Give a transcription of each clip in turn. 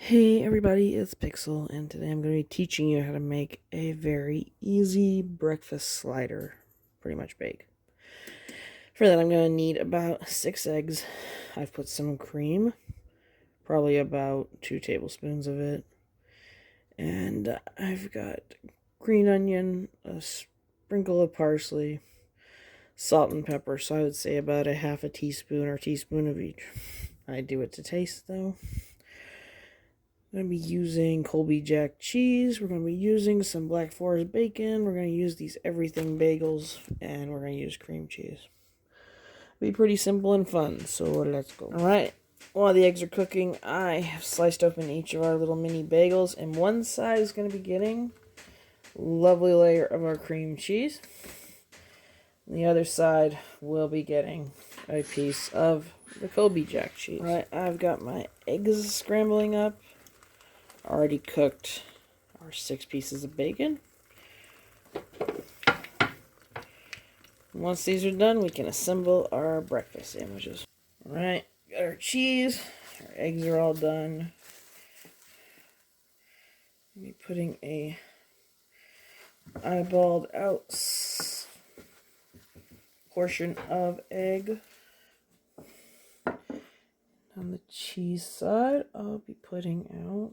Hey everybody, it's Pixel, and today I'm going to be teaching you how to make a very easy breakfast slider, pretty much bake. For that I'm going to need about 6 eggs. I've put some cream, probably about 2 tablespoons of it, and I've got green onion, a sprinkle of parsley, salt and pepper, so I would say about a half a teaspoon or teaspoon of each. I do it to taste though. I'm going to be using Colby Jack cheese. We're going to be using some Black Forest bacon. We're going to use these everything bagels. And we're going to use cream cheese. It'll be pretty simple and fun. So let's go. Alright. While the eggs are cooking, I have sliced open each of our little mini bagels. And one side is going to be getting a lovely layer of our cream cheese. And the other side will be getting a piece of the Colby Jack cheese. Alright, I've got my eggs scrambling up. Already cooked our 6 pieces of bacon. Once these are done, we can assemble our breakfast sandwiches. Alright, got our cheese. Our eggs are all done. I'll be putting a eyeballed out portion of egg. On the cheese side, I'll be putting out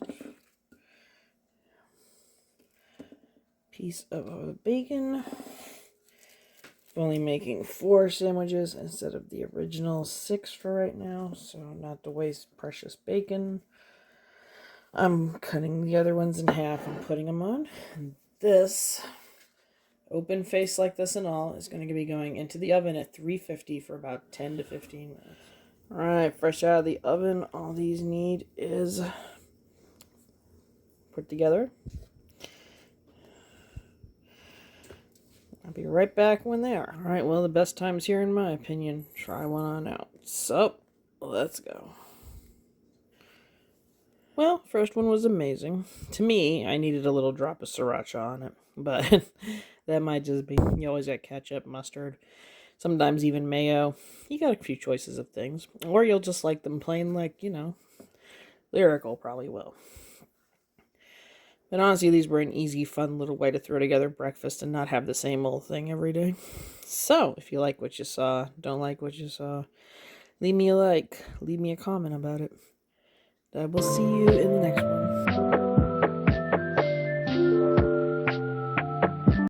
piece of our bacon. I'm only making 4 sandwiches instead of the original 6 for right now, so not to waste precious bacon. I'm cutting the other ones in half and putting them on. And this, open face like this and all, is going to be going into the oven at 350 for about 10 to 15 minutes. Alright, fresh out of the oven, all these need is put together. I'll be right back when they are. Alright, well, the best time's here in my opinion. Try one on out. So, let's go. Well, first one was amazing. To me, I needed a little drop of sriracha on it. But that might just be, you always got ketchup, mustard, sometimes even mayo. You got a few choices of things. Or you'll just like them plain like, Lyrical probably will. But honestly, these were an easy, fun little way to throw together breakfast and not have the same old thing every day. So, if you like what you saw, don't like what you saw, leave me a like, leave me a comment about it. I will see you in the next one.